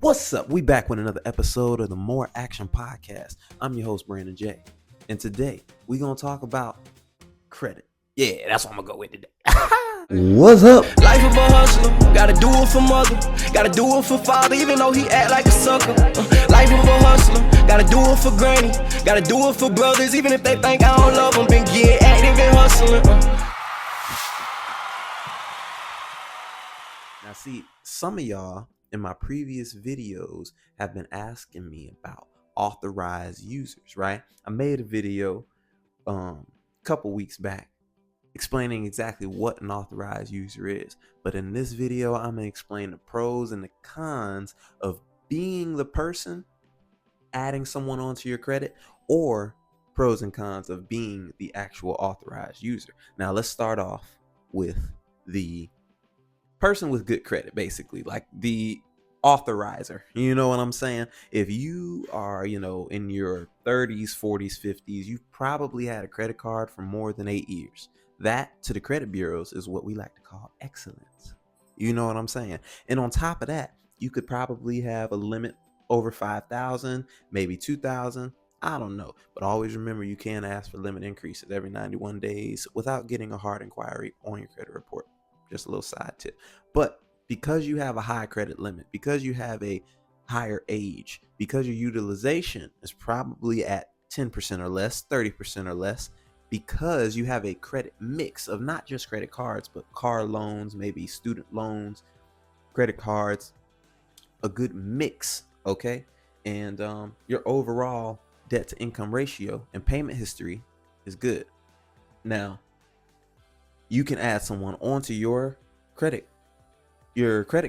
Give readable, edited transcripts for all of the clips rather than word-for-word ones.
What's up? We back with another episode of the More Action Podcast. I'm your host, Brandon J. And today, we're going to talk about credit. Yeah, that's what I'm going to go with today. What's up? Life of a hustler, gotta do it for mother, gotta do it for father, even though he act like a sucker. Life of a hustler, gotta do it for granny, gotta do it for brothers, even if they think I don't love them, been getting active and hustling. Now see, some of y'all in my previous videos have been asking me about authorized users, right? I made a video a couple weeks back explaining exactly what an authorized user is. But in this video, I'm going to explain the pros and the cons of being the person adding someone onto your credit, or pros and cons of being the actual authorized user. Now, let's start off with the person with good credit, basically, like the authorizer. You know what I'm saying? If you are, in your 30s, 40s, 50s, you've probably had a credit card for more than 8 years. That, to the credit bureaus, is what we like to call excellence. You know what I'm saying? And on top of that, you could probably have a limit over 5,000, maybe 2,000. I don't know. But always remember, you can ask for limit increases every 91 days without getting a hard inquiry on your credit report. Just a little side tip. But because you have a high credit limit, because you have a higher age, because your utilization is probably at 10% or less, 30% or less, because you have a credit mix of not just credit cards, but car loans, maybe student loans, credit cards, a good mix, okay? And your overall debt to income ratio and payment history is good. Now, you can add someone onto your credit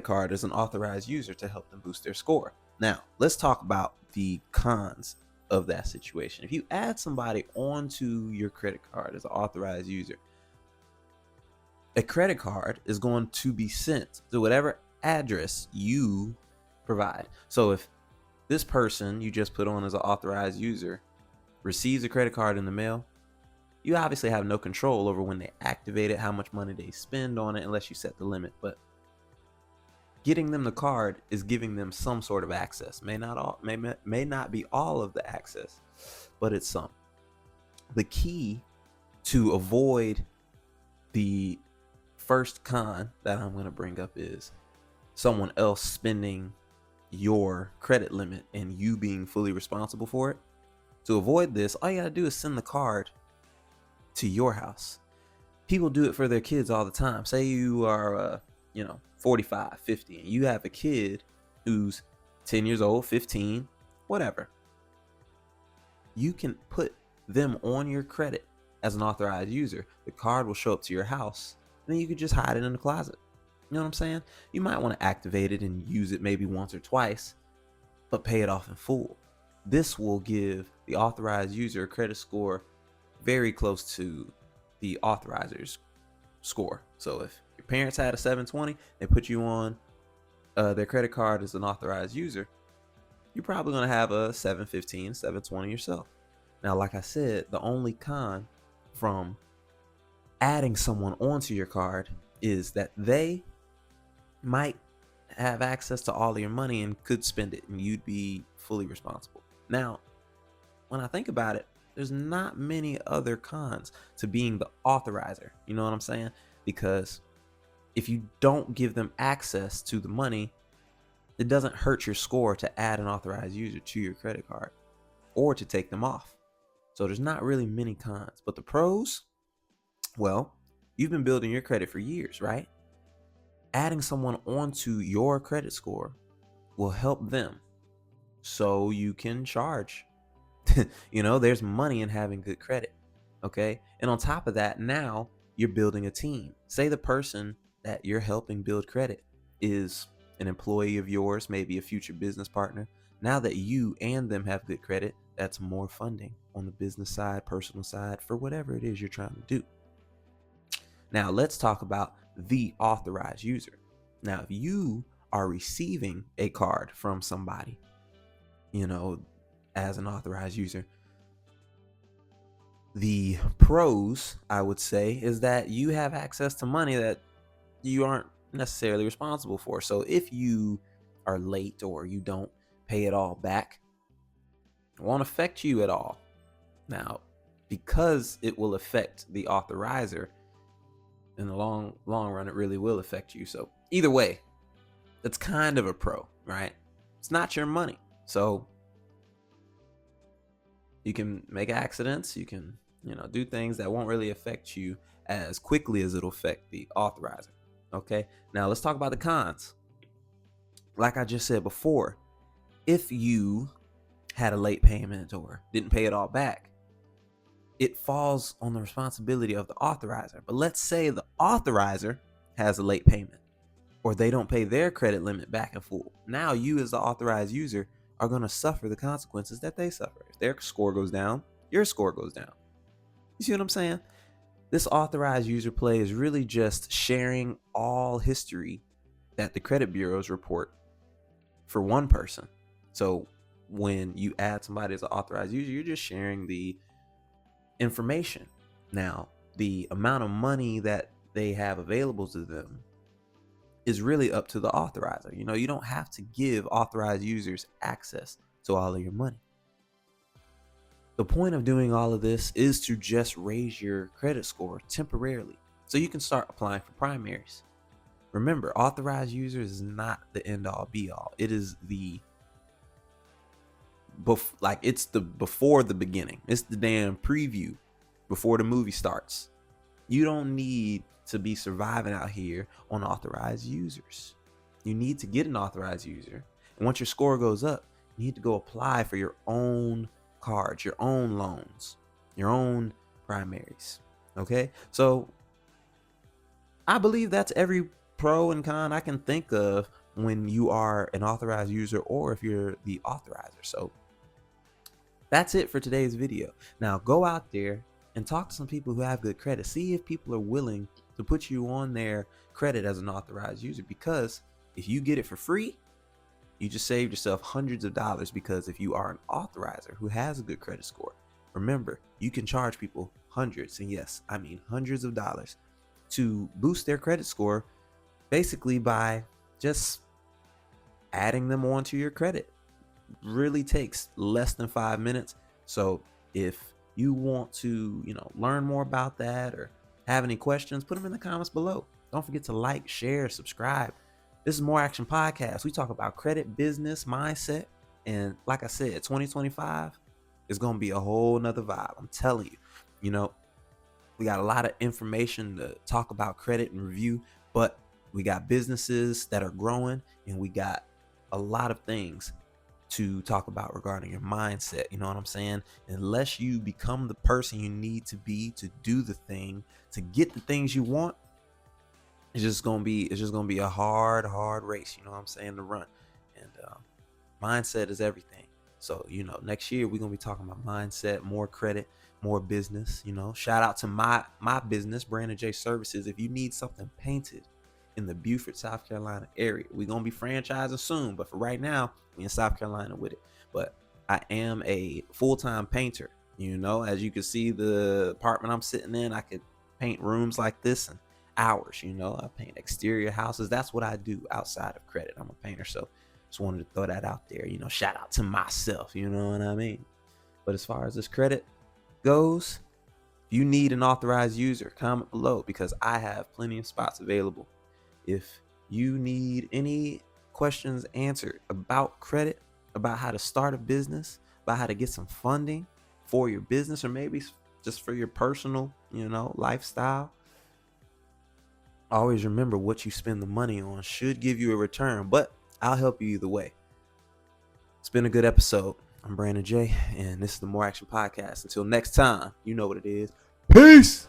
card as an authorized user to help them boost their score. Now, let's talk about the cons of that situation. If you add somebody onto your credit card as an authorized user, a credit card is going to be sent to whatever address you provide. So if this person you just put on as an authorized user receives a credit card in the mail, you obviously have no control over when they activate it, how much money they spend on it, unless you set the limit. But getting them the card is giving them some sort of access. May not be all of the access, but it's some. The key to avoid the first con that I'm going to bring up is someone else spending your credit limit and you being fully responsible for it. To avoid this, all you got to do is send the card to your house. People do it for their kids all the time. Say you are 45, 50, and you have a kid who's 10 years old, 15, whatever. You can put them on your credit as an authorized user. The card will show up to your house, and then you could just hide it in the closet. You know what I'm saying? You might want to activate it and use it maybe once or twice, but pay it off in full. This will give the authorized user a credit score very close to the authorizer's score. So if your parents had a 720, they put you on their credit card as an authorized user, you're probably going to have a 715, 720 yourself. Now, like I said, the only con from adding someone onto your card is that they might have access to all of your money and could spend it, and you'd be fully responsible. Now, when I think about it, there's not many other cons to being the authorizer. You know what I'm saying? Because if you don't give them access to the money, it doesn't hurt your score to add an authorized user to your credit card or to take them off. So there's not really many cons. But the pros, well, you've been building your credit for years, right? Adding someone onto your credit score will help them so you can charge. There's money in having good credit. Okay. And on top of that, now you're building a team. Say the person that you're helping build credit is an employee of yours, maybe a future business partner. Now that you and them have good credit, that's more funding on the business side, personal side, for whatever it is you're trying to do. Now let's talk about the authorized user. Now, if you are receiving a card from somebody, as an authorized user, the pros, I would say, is that you have access to money that you aren't necessarily responsible for. So if you are late or you don't pay it all back, it won't affect you at all. Now, because it will affect the authorizer, in the long run, it really will affect you. So either way, that's kind of a pro, right? It's not your money. So you can make accidents, you can, do things that won't really affect you as quickly as it'll affect the authorizer. Okay, now let's talk about the cons. Like I just said before, if you had a late payment or didn't pay it all back, it falls on the responsibility of the authorizer. But let's say the authorizer has a late payment or they don't pay their credit limit back in full. Now you as the authorized user are going to suffer the consequences that they suffer. If their score goes down, your score goes down. You see what I'm saying? This authorized user play is really just sharing all history that the credit bureaus report for one person. So when you add somebody as an authorized user, you're just sharing the information. Now, the amount of money that they have available to them is really up to the authorizer. You don't have to give authorized users access to all of your money. The point of doing all of this is to just raise your credit score temporarily so you can start applying for primaries. Remember, authorized users is not the end all be all. It is it's the before the beginning. It's the damn preview before the movie starts. You don't need to be surviving out here on authorized users. You need to get an authorized user. And once your score goes up, you need to go apply for your own cards, your own loans, your own primaries. Okay? So I believe that's every pro and con I can think of when you are an authorized user or if you're the authorizer. So that's it for today's video. Now go out there and talk to some people who have good credit. See if people are willing to put you on their credit as an authorized user, because if you get it for free, you just saved yourself hundreds of dollars. Because if you are an authorizer who has a good credit score, remember, you can charge people hundreds, and yes, I mean hundreds of dollars to boost their credit score, basically by just adding them onto your credit. Really takes less than 5 minutes. So if you want to, learn more about that or have any questions, put them in the comments below. Don't forget to like, share, subscribe. This is More Action Podcast. We talk about credit, business, mindset. And like I said, 2025 is going to be a whole nother vibe. I'm telling you, we got a lot of information to talk about credit and review, but we got businesses that are growing and we got a lot of things to talk about regarding your mindset. You know what I'm saying? Unless you become the person you need to be to do the thing, to get the things you want, it's just gonna be a hard race, you know what I'm saying, to run. And mindset is everything. So next year we're gonna be talking about mindset, more credit, more business. Shout out to my business, Brandon J Services. If you need something painted in the Beaufort, South Carolina area, we're gonna be franchising soon, but for right now we in South Carolina with it. But I am a full-time painter. As you can see, the apartment I'm sitting in, I could paint rooms like this in hours. I paint exterior houses. That's what I do outside of credit. I'm a painter. So just wanted to throw that out there. Shout out to myself, you know what I mean? But as far as this credit goes, if you need an authorized user, comment below, because I have plenty of spots available. If you need any questions answered about credit, about how to start a business, about how to get some funding for your business, or maybe just for your personal, lifestyle, always remember, what you spend the money on should give you a return, but I'll help you either way. It's been a good episode. I'm Brandon J, and this is the More Action Podcast. Until next time, you know what it is. Peace!